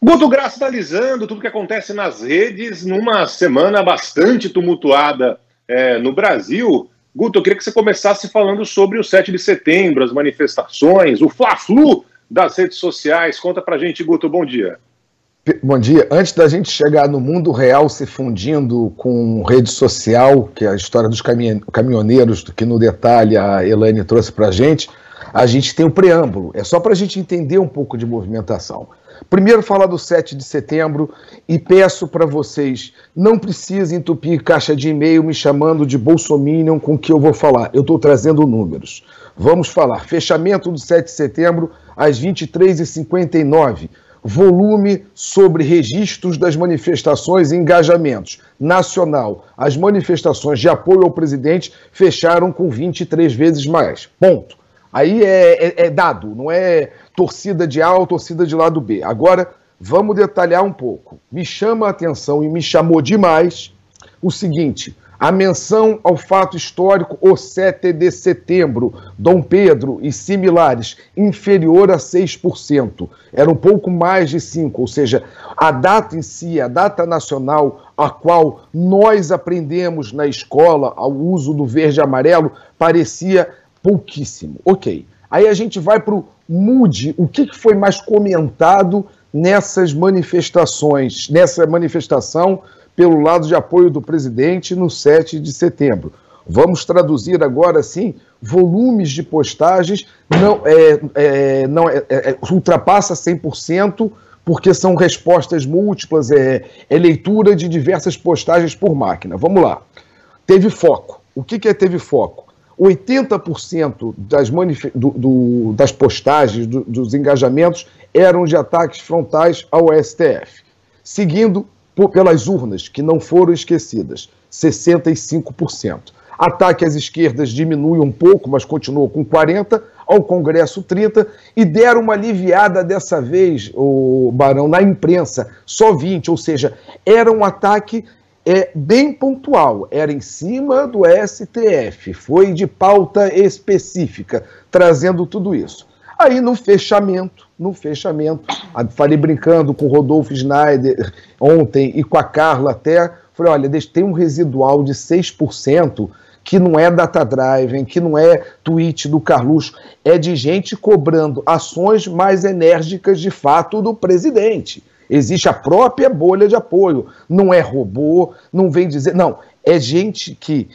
Guto Graça analisando tudo que acontece nas redes numa semana bastante tumultuada no Brasil. Guto, eu queria que você começasse falando sobre o 7 de setembro, as manifestações, o fla-flu das redes sociais. Conta pra gente, Guto, bom dia. Bom dia. Antes da gente chegar no mundo real se fundindo com rede social, que é a história dos caminhoneiros, que no detalhe a Elaine trouxe pra gente tem o preâmbulo. É só pra gente entender um pouco de movimentação. Primeiro falar do 7 de setembro e peço para vocês, não precisem entupir caixa de e-mail me chamando de bolsominion com o que eu vou falar. Eu estou trazendo números. Vamos falar. Fechamento do 7 de setembro às 23h59. Volume sobre registros das manifestações e engajamentos. Nacional. As manifestações de apoio ao presidente fecharam com 23 vezes mais. Ponto. Aí é dado, não é torcida de A ou torcida de lado B. Agora, vamos detalhar um pouco. Me chama a atenção e me chamou demais o seguinte, a menção ao fato histórico, o 7 de setembro, Dom Pedro e similares, inferior a 6%. Era um pouco mais de 5%, ou seja, a data em si, a data nacional, a qual nós aprendemos na escola, ao uso do verde e amarelo, parecia pouquíssimo. Ok. Aí a gente vai para o MUD, o que foi mais comentado nessas manifestações, nessa manifestação pelo lado de apoio do presidente no 7 de setembro. Vamos traduzir agora, sim, volumes de postagens ultrapassa 100%, porque são respostas múltiplas, leitura de diversas postagens por máquina. Vamos lá. Teve foco. O que teve foco? 80% das postagens, dos engajamentos, eram de ataques frontais ao STF. Seguindo pelas urnas, que não foram esquecidas, 65%. Ataque às esquerdas diminui um pouco, mas continuou com 40%, ao Congresso 30%, e deram uma aliviada dessa vez, o Barão, na imprensa, só 20%, ou seja, era um ataque bem pontual, era em cima do STF, foi de pauta específica, trazendo tudo isso. Aí no fechamento, falei brincando com o Rodolfo Schneider ontem e com a Carla até, falei, olha, tem um residual de 6% que não é data driving, que não é tweet do Carluxo, é de gente cobrando ações mais enérgicas de fato do presidente. Existe a própria bolha de apoio. Não é robô, não vem dizer... Não, é gente que,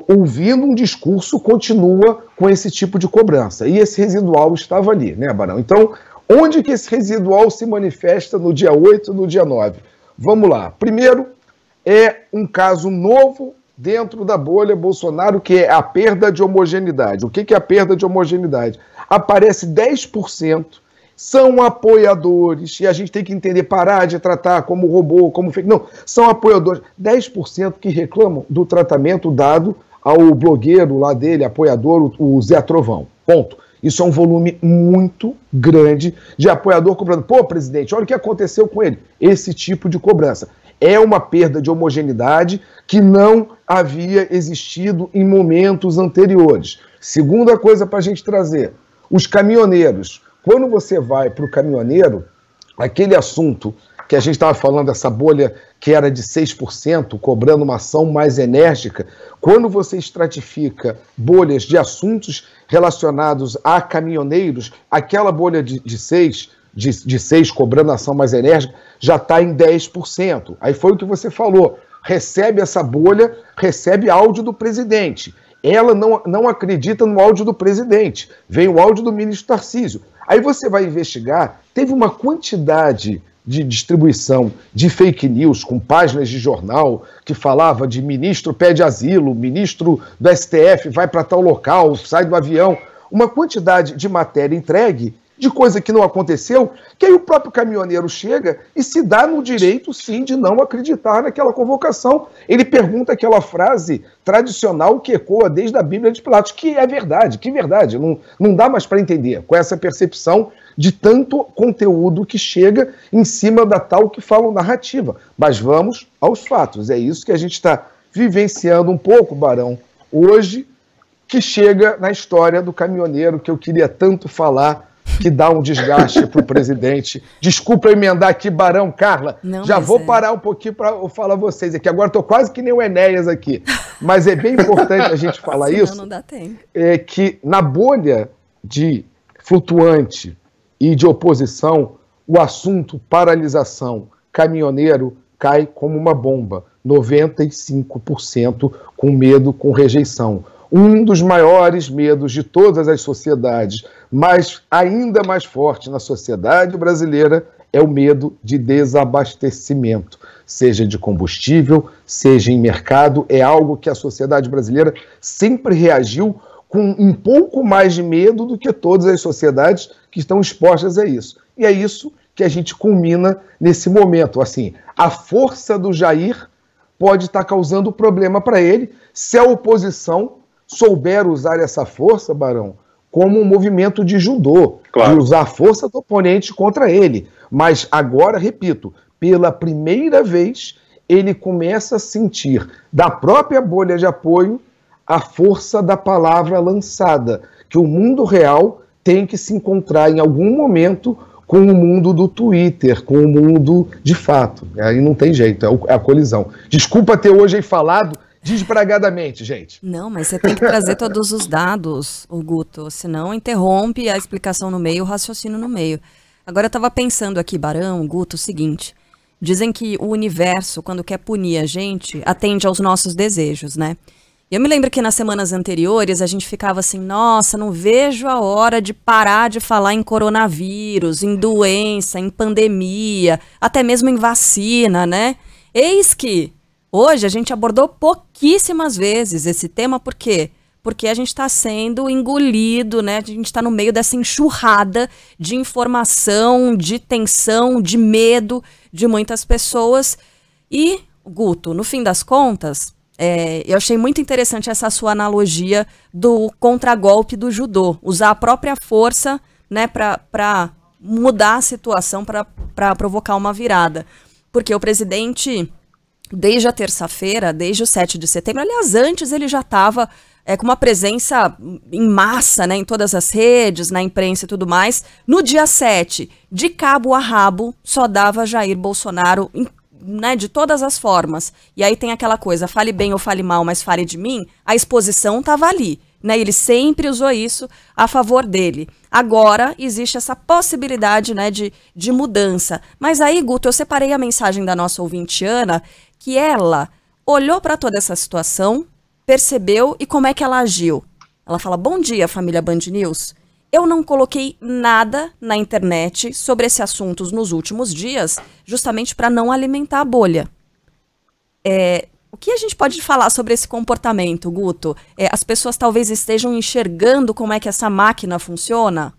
ouvindo um discurso, continua com esse tipo de cobrança. E esse residual estava ali, né, Barão? Então, onde que esse residual se manifesta no dia 8 e no dia 9? Vamos lá. Primeiro, é um caso novo dentro da bolha Bolsonaro, que é a perda de homogeneidade. O que é a perda de homogeneidade? Aparece 10%, são apoiadores, e a gente tem que entender, parar de tratar como robô, como fake. Não, são apoiadores. 10% que reclamam do tratamento dado ao blogueiro lá dele, apoiador, o Zé Trovão. Ponto. Isso é um volume muito grande de apoiador cobrando. Pô, presidente, olha o que aconteceu com ele. Esse tipo de cobrança. É uma perda de homogeneidade que não havia existido em momentos anteriores. Segunda coisa para a gente trazer, os caminhoneiros. Quando você vai para o caminhoneiro, aquele assunto que a gente estava falando, essa bolha que era de 6%, cobrando uma ação mais enérgica, quando você estratifica bolhas de assuntos relacionados a caminhoneiros, aquela bolha de 6 cobrando ação mais enérgica, já está em 10%. Aí foi o que você falou, recebe essa bolha, recebe áudio do presidente. Ela não acredita no áudio do presidente, vem o áudio do ministro Tarcísio. Aí você vai investigar, teve uma quantidade de distribuição de fake news com páginas de jornal que falava de ministro pede asilo, ministro do STF vai para tal local, sai do avião, uma quantidade de matéria entregue de coisa que não aconteceu, que aí o próprio caminhoneiro chega e se dá no direito, sim, de não acreditar naquela convocação. Ele pergunta aquela frase tradicional que ecoa desde a Bíblia de Pilatos, que é verdade, não dá mais para entender, com essa percepção de tanto conteúdo que chega em cima da tal que falam narrativa. Mas vamos aos fatos, é isso que a gente está vivenciando um pouco, Barão, hoje, que chega na história do caminhoneiro, que eu queria tanto falar que dá um desgaste para o presidente. Desculpa eu emendar aqui, Barão, Carla. Não, já vou parar um pouquinho para falar a vocês aqui. Agora estou quase que nem o Enéas aqui. Mas é bem importante a gente falar senão isso. Não dá tempo. É que na bolha de flutuante e de oposição, o assunto paralisação caminhoneiro cai como uma bomba. 95% com medo, com rejeição. Um dos maiores medos de todas as sociedades, mas ainda mais forte na sociedade brasileira, é o medo de desabastecimento, seja de combustível, seja em mercado. É algo que a sociedade brasileira sempre reagiu com um pouco mais de medo do que todas as sociedades que estão expostas a isso. E é isso que a gente culmina nesse momento. Assim, a força do Jair pode estar causando problema para ele se a oposição souber usar essa força, Barão, como um movimento de judô, claro, de usar a força do oponente contra ele. Mas agora, repito, pela primeira vez, ele começa a sentir da própria bolha de apoio a força da palavra lançada, que o mundo real tem que se encontrar em algum momento com o mundo do Twitter, com o mundo de fato. Aí não tem jeito, é a colisão. Desculpa ter hoje aí falado desbragadamente, gente. Não, mas você tem que trazer todos os dados, o Guto, senão interrompe a explicação no meio, o raciocínio no meio. Agora eu estava pensando aqui, Barão, Guto, o seguinte, dizem que o universo, quando quer punir a gente, atende aos nossos desejos, né? Eu me lembro que nas semanas anteriores a gente ficava assim, nossa, não vejo a hora de parar de falar em coronavírus, em doença, em pandemia, até mesmo em vacina, né? Eis que hoje a gente abordou pouquíssimas vezes esse tema, por quê? Porque a gente está sendo engolido, né? A gente está no meio dessa enxurrada de informação, de tensão, de medo de muitas pessoas. E, Guto, no fim das contas, eu achei muito interessante essa sua analogia do contragolpe do judô. Usar a própria força, né, para mudar a situação, para provocar uma virada. Porque o presidente, desde a terça-feira, desde o 7 de setembro, aliás, antes ele já estava com uma presença em massa, né, em todas as redes, na imprensa e tudo mais. No dia 7, de cabo a rabo, só dava Jair Bolsonaro, né, de todas as formas. E aí tem aquela coisa, fale bem ou fale mal, mas fale de mim, a exposição estava ali, né, ele sempre usou isso a favor dele. Agora existe essa possibilidade, né, de mudança. Mas aí, Guto, eu separei a mensagem da nossa ouvinte Ana, que ela olhou para toda essa situação, percebeu e como é que ela agiu. Ela fala, bom dia, família Band News. Eu não coloquei nada na internet sobre esse assunto nos últimos dias, justamente para não alimentar a bolha. O que a gente pode falar sobre esse comportamento, Guto? As pessoas talvez estejam enxergando como é que essa máquina funciona?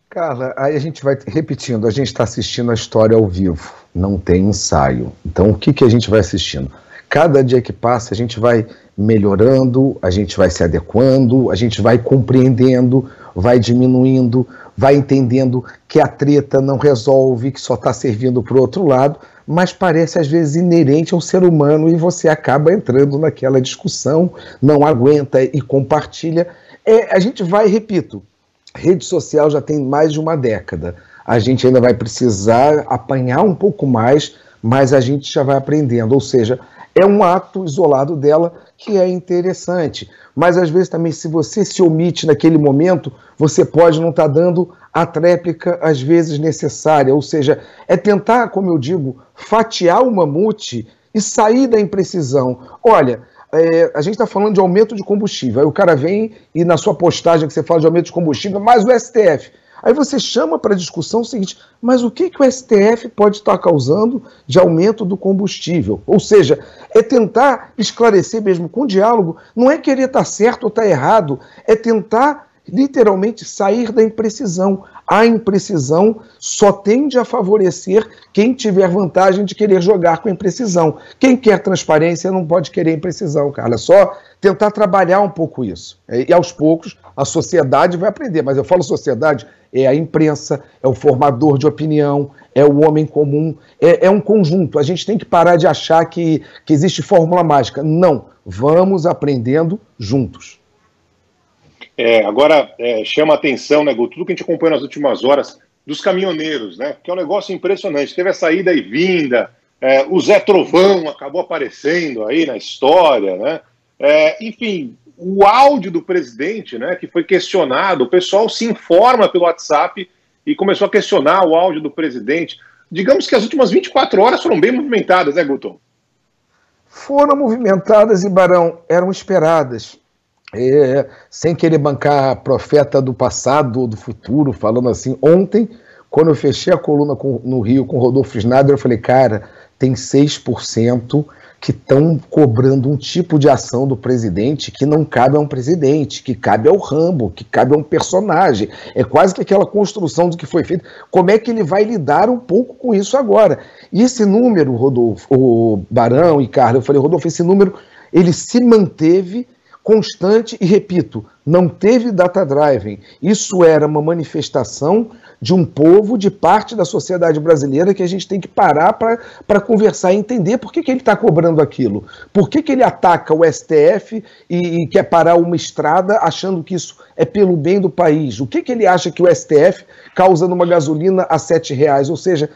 Carla, aí a gente vai repetindo, a gente está assistindo a história ao vivo, não tem ensaio. Então o que a gente vai assistindo? Cada dia que passa a gente vai melhorando, a gente vai se adequando, a gente vai compreendendo, vai diminuindo, vai entendendo que a treta não resolve, que só está servindo para o outro lado, mas parece às vezes inerente ao ser humano e você acaba entrando naquela discussão, não aguenta e compartilha. A gente vai, repito, rede social já tem mais de uma década, a gente ainda vai precisar apanhar um pouco mais, mas a gente já vai aprendendo, ou seja, é um ato isolado dela que é interessante, mas às vezes também se você se omite naquele momento, você pode não estar dando a tréplica às vezes necessária, ou seja, é tentar, como eu digo, fatiar o mamute e sair da imprecisão. Olha, a gente está falando de aumento de combustível, aí o cara vem e na sua postagem que você fala de aumento de combustível, mas o STF... Aí você chama para discussão o seguinte, mas o que o STF pode estar causando de aumento do combustível? Ou seja, é tentar esclarecer mesmo com diálogo, não é querer estar certo ou estar errado, é tentar literalmente sair da imprecisão. A imprecisão só tende a favorecer quem tiver vantagem de querer jogar com a imprecisão. Quem quer transparência não pode querer imprecisão, cara. É só tentar trabalhar um pouco isso. E aos poucos a sociedade vai aprender. Mas eu falo sociedade, é a imprensa, é o formador de opinião, é o homem comum, é um conjunto. A gente tem que parar de achar que existe fórmula mágica. Não, vamos aprendendo juntos. Agora, chama a atenção, né, Guto, tudo que a gente acompanha nas últimas horas dos caminhoneiros, né, que é um negócio impressionante. Teve essa ida e vinda, o Zé Trovão acabou aparecendo aí na história, né, enfim, o áudio do presidente, né, que foi questionado, o pessoal se informa pelo WhatsApp e começou a questionar o áudio do presidente. Digamos que as últimas 24 horas foram bem movimentadas, né, Guto? Foram movimentadas e, Barão, eram esperadas. Sem querer bancar profeta do passado ou do futuro, falando assim, ontem, quando eu fechei a coluna no Rio com o Rodolfo Schneider, eu falei, cara, tem 6% que estão cobrando um tipo de ação do presidente que não cabe a um presidente, que cabe ao Rambo, que cabe a um personagem. É quase que aquela construção do que foi feito. Como é que ele vai lidar um pouco com isso agora? E esse número, Rodolfo, o Barão e Carlos, eu falei, Rodolfo, esse número, ele se manteve constante e, repito, não teve data driving. Isso era uma manifestação de um povo, de parte da sociedade brasileira que a gente tem que parar para conversar e entender por que ele está cobrando aquilo. Por que ele ataca o STF e quer parar uma estrada achando que isso é pelo bem do país? O que ele acha que o STF causa numa gasolina a R$7? Ou seja,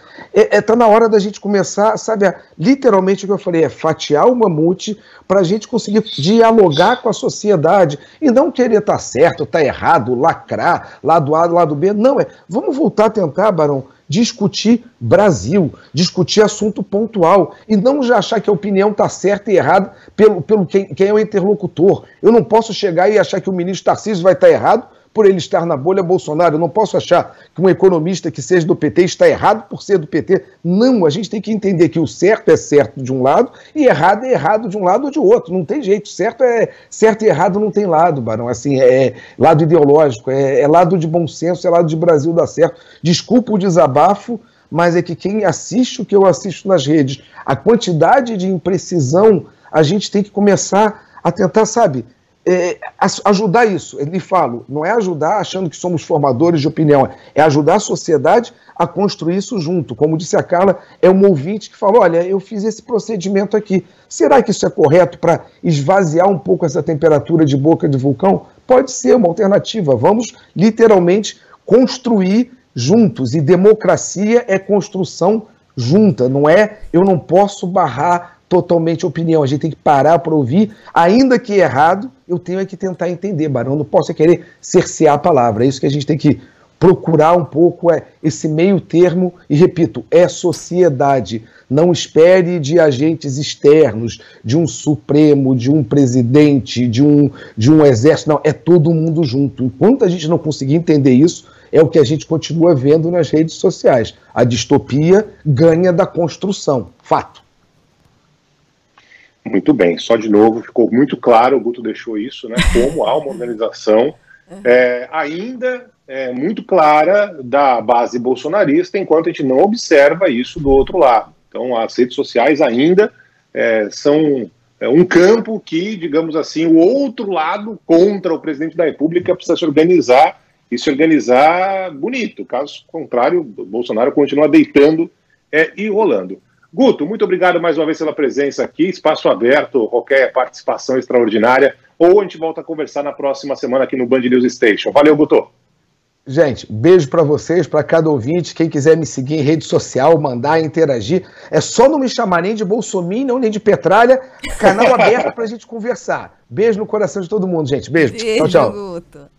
tá na hora da gente começar, sabe, literalmente o que eu falei, fatiar o mamute para a gente conseguir dialogar com a sociedade e não querer estar certo, estar errado, lacrar, lado A, lado B. Não, vamos voltar a tentar, Barão, discutir Brasil, discutir assunto pontual e não já achar que a opinião está certa e errada pelo quem é o interlocutor. Eu não posso chegar e achar que o ministro Tarcísio vai estar errado por ele estar na bolha Bolsonaro. Eu não posso achar que um economista que seja do PT está errado por ser do PT. Não, a gente tem que entender que o certo é certo de um lado e errado é errado de um lado ou de outro. Não tem jeito. Certo e errado não tem lado, Barão. Assim, é lado ideológico, é lado de bom senso, é lado de Brasil dar certo. Desculpa o desabafo, mas é que quem assiste o que eu assisto nas redes, a quantidade de imprecisão, a gente tem que começar a tentar, sabe, ajudar isso. Eu lhe falo, não é ajudar achando que somos formadores de opinião, é ajudar a sociedade a construir isso junto. Como disse a Carla, é um ouvinte que falou, olha, eu fiz esse procedimento aqui. Será que isso é correto para esvaziar um pouco essa temperatura de boca de vulcão? Pode ser uma alternativa. Vamos literalmente construir juntos. E democracia é construção junta, não é? Eu não posso barrar totalmente a opinião, a gente tem que parar para ouvir, ainda que errado, eu tenho que tentar entender, Barão, não posso querer cercear a palavra, é isso que a gente tem que procurar um pouco, esse meio termo, e repito, é sociedade, não espere de agentes externos, de um Supremo, de um presidente, de um exército, não, é todo mundo junto, enquanto a gente não conseguir entender isso, é o que a gente continua vendo nas redes sociais, a distopia ganha da construção, fato. Muito bem, só de novo, ficou muito claro, o Guto deixou isso, né, como há uma organização ainda muito clara da base bolsonarista, enquanto a gente não observa isso do outro lado. Então, as redes sociais ainda são um campo que, digamos assim, o outro lado contra o presidente da República precisa se organizar e se organizar bonito. Caso contrário, o Bolsonaro continua deitando e rolando. Guto, muito obrigado mais uma vez pela presença aqui, espaço aberto, qualquer participação extraordinária, ou a gente volta a conversar na próxima semana aqui no Band News Station. Valeu, Guto! Gente, beijo para vocês, para cada ouvinte, quem quiser me seguir em rede social, mandar, interagir, é só não me chamar nem de Bolsominion, nem de Petralha, canal aberto para a gente conversar. Beijo no coração de todo mundo, gente, beijo, tchau, tchau. Guto.